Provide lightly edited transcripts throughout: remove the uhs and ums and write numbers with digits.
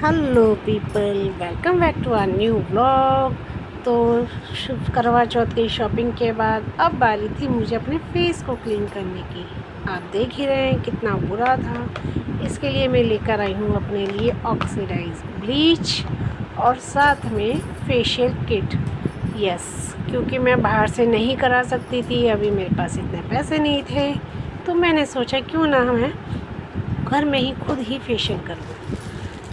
Hello people, welcome back to our new vlog. तो करवा चौथ की shopping के बाद अब बारी थी मुझे अपने फेस को क्लीन करने की। आप देख ही रहे हैं कितना बुरा था। इसके लिए मैं लेकर आई हूँ अपने लिए ऑक्सीडाइज ब्लीच और साथ में फेशियल किट। यस, क्योंकि मैं बाहर से नहीं करा सकती थी, अभी मेरे पास इतने पैसे नहीं थे, तो मैंने सोचा क्यों ना मैं घर में ही खुद ही फेशियल कर लूँ।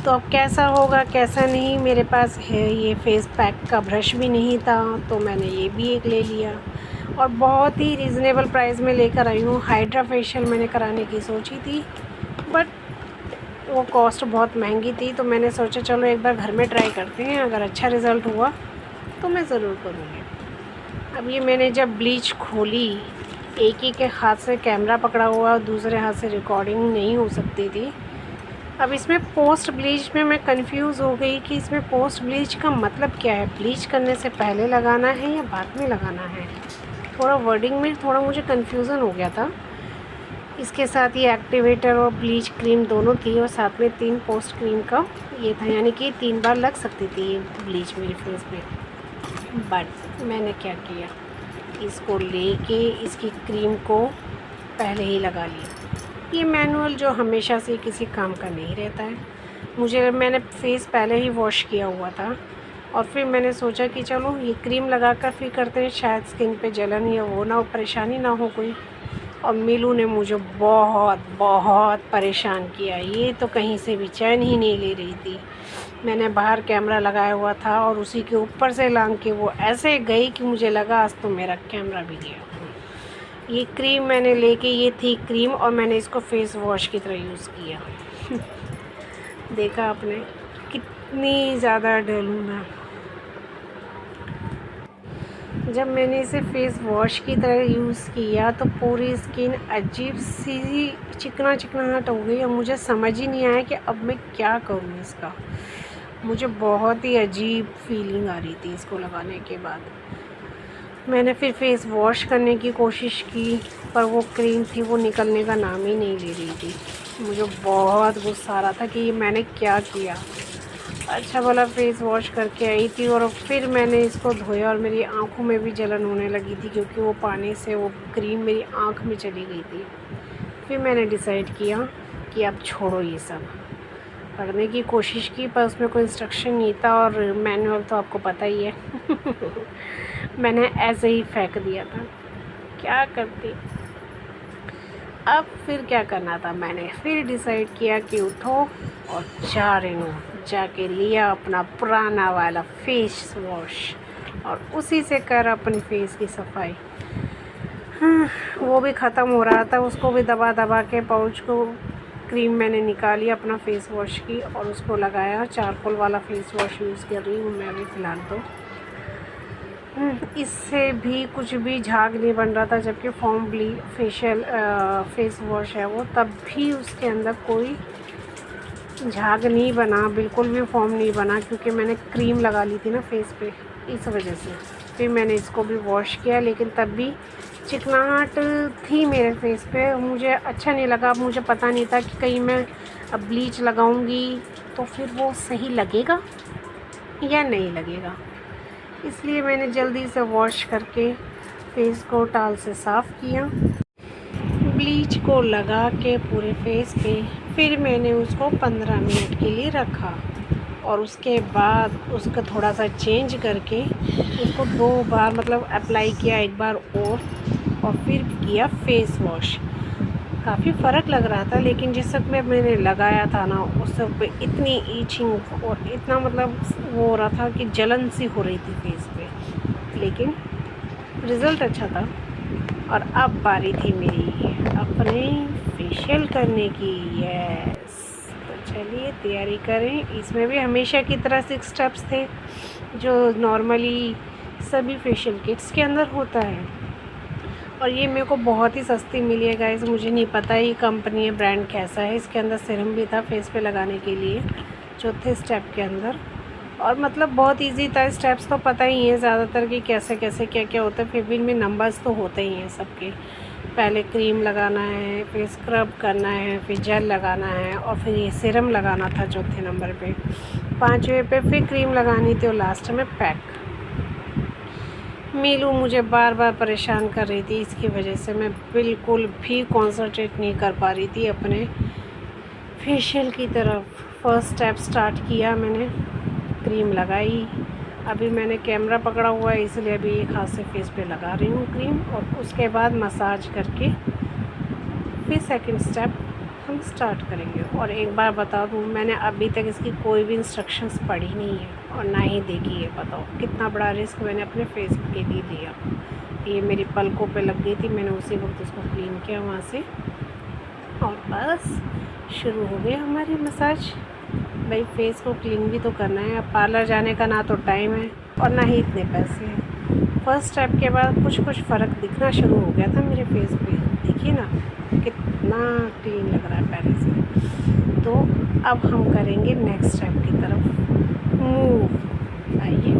तो अब कैसा होगा कैसा नहीं, मेरे पास है ये फेस पैक का ब्रश भी नहीं था, तो मैंने ये भी एक ले लिया और बहुत ही रीज़नेबल प्राइस में लेकर आई हूँ। हाइड्रा फेशियल मैंने कराने की सोची थी, बट वो कॉस्ट बहुत महंगी थी, तो मैंने सोचा चलो एक बार घर में ट्राई करते हैं, अगर अच्छा रिज़ल्ट हुआ तो मैं ज़रूर करूँगी। अब ये मैंने जब ब्लीच खोली, एक ही के हाथ से कैमरा पकड़ा हुआ, दूसरे हाथ से रिकॉर्डिंग नहीं हो सकती थी। अब इसमें पोस्ट ब्लीच में मैं कंफ्यूज हो गई कि इसमें पोस्ट ब्लीच का मतलब क्या है, ब्लीच करने से पहले लगाना है या बाद में लगाना है। थोड़ा वर्डिंग में थोड़ा मुझे कंफ्यूजन हो गया था। इसके साथ ये एक्टिवेटर और ब्लीच क्रीम दोनों थी और साथ में 3 पोस्ट क्रीम का ये था, यानी कि 3 बार लग सकती थी ये ब्लीच मेरे फेस पे। बट मैंने क्या किया, इसको लेके इसकी क्रीम को पहले ही लगा लिया। ये मैनुअल जो हमेशा से किसी काम का नहीं रहता है। मैंने फेस पहले ही वॉश किया हुआ था और फिर मैंने सोचा कि चलो ये क्रीम लगाकर फिर करते हैं, शायद स्किन पे जलन या वो ना हो, परेशानी ना हो कोई। और मीलू ने मुझे बहुत बहुत परेशान किया, ये तो कहीं से भी चैन ही नहीं ले रही थी। मैंने बाहर कैमरा लगाया हुआ था और उसी के ऊपर से लांग के वो ऐसे गई कि मुझे लगा आज तो मेरा कैमरा भी गया। ये क्रीम मैंने लेके, ये थी क्रीम और मैंने इसको फेस वॉश की तरह यूज़ किया। देखा आपने कितनी ज़्यादा डल हूँ मैं। जब मैंने इसे फेस वॉश की तरह यूज़ किया तो पूरी स्किन अजीब सी चिकना चिकनाहट हो गई और मुझे समझ ही नहीं आया कि अब मैं क्या करूँ इसका। मुझे बहुत ही अजीब फीलिंग आ रही थी इसको लगाने के बाद। मैंने फिर फेस वॉश करने की कोशिश की, पर वो क्रीम थी वो निकलने का नाम ही नहीं ले रही थी। मुझे बहुत गुस्सा आ रहा था कि ये मैंने क्या किया। अच्छा भला फेस वॉश करके आई थी और फिर मैंने इसको धोया और मेरी आंखों में भी जलन होने लगी थी, क्योंकि वो पानी से वो क्रीम मेरी आंख में चली गई थी। फिर मैंने डिसाइड किया कि अब छोड़ो ये सब। पढ़ने की कोशिश की, पर उसमें कोई इंस्ट्रक्शन नहीं था और मैनुअल तो आपको पता ही है। मैंने ऐसे ही फेंक दिया था, क्या करती। अब फिर क्या करना था, मैंने फिर डिसाइड किया कि उठो और जाके लिया अपना पुराना वाला फेस वॉश और उसी से कर अपनी फेस की सफाई। वो भी ख़त्म हो रहा था, उसको भी दबा दबा के पाउच को क्रीम मैंने निकाली अपना फेस वॉश की और उसको लगाया। चारकोल वाला फेस वॉश यूज़ कर रही हूँ मैं अभी फ़िलहाल तो। इससे भी कुछ भी झाग नहीं बन रहा था, जबकि फेशियल फेस वॉश है वो, तब भी उसके अंदर कोई झाग नहीं बना, बिल्कुल भी फॉर्म नहीं बना, क्योंकि मैंने क्रीम लगा ली थी ना फेस पे, इस वजह से। फिर मैंने इसको भी वॉश किया, लेकिन तब भी चिकनाहट थी मेरे फेस पे। मुझे अच्छा नहीं लगा। मुझे पता नहीं था कि कहीं मैं अब ब्लीच लगाऊंगी तो फिर वो सही लगेगा या नहीं लगेगा, इसलिए मैंने जल्दी से वॉश करके फेस को टाल से साफ़ किया, ब्लीच को लगा के पूरे फेस पे। फिर मैंने उसको 15 मिनट के लिए रखा और उसके बाद उसका थोड़ा सा चेंज करके उसको 2 बार मतलब अप्लाई किया, एक बार और फिर किया फेस वॉश। काफ़ी फ़र्क लग रहा था, लेकिन जिस वक्त में मैंने लगाया था ना, उस वक्त इतनी ईचिंग और इतना मतलब वो हो रहा था कि जलन सी हो रही थी फेस पे, लेकिन रिज़ल्ट अच्छा था। और अब बारी थी मेरी अपने फेशियल करने की। यस, तो चलिए तैयारी करें। इसमें भी हमेशा की तरह 6 स्टेप्स थे जो नॉर्मली सभी फेशियल किट्स के अंदर होता है, और ये मेरे को बहुत ही सस्ती मिली है गाइस। मुझे नहीं पता ये कंपनी है, ब्रांड कैसा है। इसके अंदर सीरम भी था फेस पे लगाने के लिए, चौथे स्टेप के अंदर, और मतलब बहुत इजी था। स्टेप्स तो पता ही है ज़्यादातर कि कैसे कैसे क्या क्या होता है, फिर भी इनमें नंबर्स तो होते ही हैं सबके। पहले क्रीम लगाना है, फिर स्क्रब करना है, फिर जेल लगाना है और फिर ये सीरम लगाना था चौथे नंबर पे। 5वें पे फिर क्रीम लगानी थी और लास्ट में पैक। मीलू मुझे बार बार परेशान कर रही थी, इसकी वजह से मैं बिल्कुल भी कॉन्सनट्रेट नहीं कर पा रही थी अपने फेशियल की तरफ। फर्स्ट स्टेप स्टार्ट किया मैंने, क्रीम लगाई। अभी मैंने कैमरा पकड़ा हुआ है इसलिए अभी एक हाथ से फेस पे लगा रही हूँ क्रीम, और उसके बाद मसाज करके फिर सेकंड स्टेप हम स्टार्ट करेंगे। और एक बार बता दूँ, मैंने अभी तक इसकी कोई भी इंस्ट्रक्शंस पढ़ी नहीं है और ना ही देखी है। बताओ कितना बड़ा रिस्क मैंने अपने फेस के लिए लिया। ये मेरी पलकों पे लग गई थी, मैंने उसी वक्त उसको क्लीन किया वहाँ से, और बस शुरू हो गई हमारी मसाज। भाई फेस को क्लीन भी तो करना है, अब पार्लर जाने का ना तो टाइम है और ना ही इतने पैसे हैं। फर्स्ट स्टेप के बाद कुछ फ़र्क दिखना शुरू हो गया था मेरे फेस पे। देखिए ना कितना क्लीन लग रहा है पहले से। तो अब हम करेंगे नेक्स्ट स्टेप की तरफ मूव। आइए,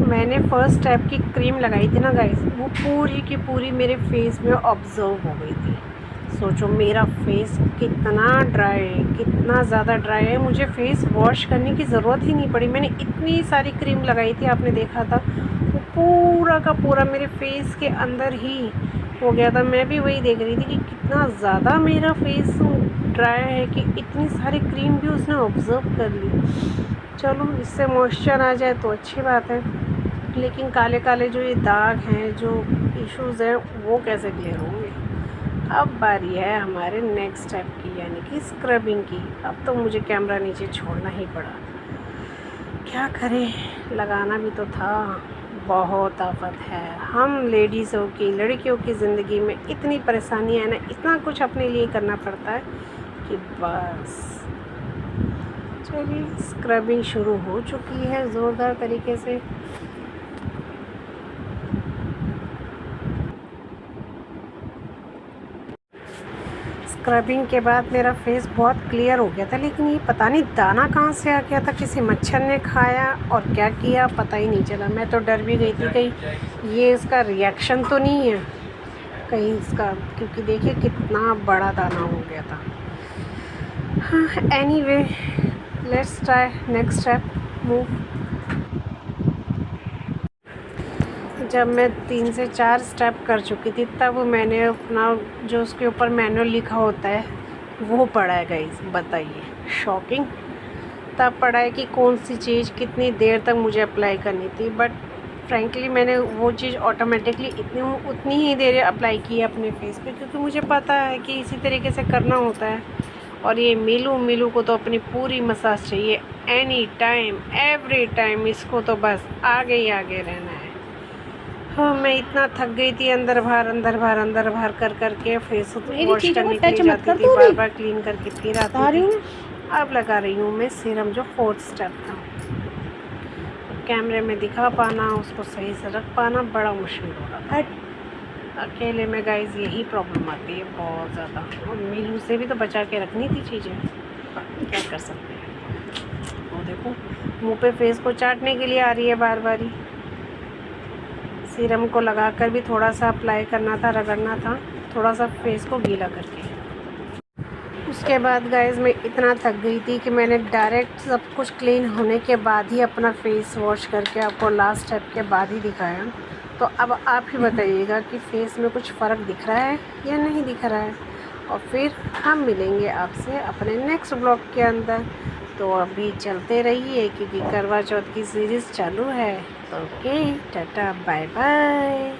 मैंने फर्स्ट स्टेप की क्रीम लगाई थी ना गाइस, वो पूरी की पूरी मेरे फेस में ऑब्जर्व हो गई थी। सोचो मेरा फेस कितना ड्राई है, कितना ज़्यादा ड्राई है। मुझे फेस वॉश करने की ज़रूरत ही नहीं पड़ी। मैंने इतनी सारी क्रीम लगाई थी, आपने देखा था, वो पूरा का पूरा मेरे फेस के अंदर ही हो गया था। मैं भी वही देख रही थी कि कितना ज़्यादा मेरा फेस ड्राई है कि इतनी सारी क्रीम भी उसने ऑब्ज़र्व कर ली। चलो इससे मॉइस्चर आ जाए तो अच्छी बात है, लेकिन काले काले जो ये दाग हैं, जो इश्यूज़ हैं, वो कैसे क्लियर होंगे। अब बारी है हमारे नेक्स्ट स्टेप की, यानी कि स्क्रबिंग की। अब तो मुझे कैमरा नीचे छोड़ना ही पड़ा, क्या करें, लगाना भी तो था। बहुत आफत है, हम लेडीज़ों की, लड़कियों की ज़िंदगी में इतनी परेशानी है ना, इतना कुछ अपने लिए करना पड़ता है कि बस। चलिए स्क्रबिंग शुरू हो चुकी है ज़ोरदार तरीके से। स्क्रबिंग के बाद मेरा फेस बहुत क्लियर हो गया था, लेकिन ये पता नहीं दाना कहाँ से आ गया था, किसी मच्छर ने खाया और क्या किया पता ही नहीं चला। मैं तो डर भी गई थी कहीं ये इसका रिएक्शन तो नहीं है कहीं इसका, क्योंकि देखिए कितना बड़ा दाना हो गया था। हाँ anyway, let's try next step move. जब मैं 3 से 4 स्टेप कर चुकी थी, तब मैंने अपना जो उसके ऊपर मैनुअल लिखा होता है वो पढ़ा है गाइस। बताइए, शॉकिंग। तब पढ़ा है कि कौन सी चीज़ कितनी देर तक मुझे अप्लाई करनी थी, बट फ्रैंकली मैंने वो चीज़ ऑटोमेटिकली उतनी ही देर अप्लाई की है अपने फेस पे, क्योंकि मुझे पता है कि इसी तरीके से करना होता है। और ये मीलू को तो अपनी पूरी मसाज चाहिए, एनी टाइम एवरी टाइम, इसको तो बस आगे ही आगे रहना है। हाँ मैं इतना थक गई थी, अंदर बाहर कर के फेस वॉश करने के लिए जाती थी, बार बार क्लीन करके फिर आती थी। अब लगा रही हूँ मैं सीरम, जो 4th स्टेप था। कैमरे में दिखा पाना, उसको सही से रख पाना बड़ा मुश्किल हो रहा था। अकेले में गाइस यही प्रॉब्लम आती है बहुत ज़्यादा, और मीलू से भी तो बचा के रखनी थी चीज़ें, क्या कर सकते हैं। वो देखो मुंह पे फेस को चाटने के लिए आ रही है बार बार ही। सीरम को लगाकर भी थोड़ा सा अप्लाई करना था, रगड़ना था थोड़ा सा फेस को गीला करके। उसके बाद गाइस मैं इतना थक गई थी कि मैंने डायरेक्ट सब कुछ क्लीन होने के बाद ही अपना फेस वॉश करके आपको लास्ट स्टेप के बाद ही दिखाया। तो अब आप ही बताइएगा कि फेस में कुछ फ़र्क दिख रहा है या नहीं दिख रहा है, और फिर हम मिलेंगे आपसे अपने नेक्स्ट ब्लॉग के अंदर। तो अभी चलते रहिए क्योंकि करवा चौथ की सीरीज़ चालू है। Okay tata bye bye.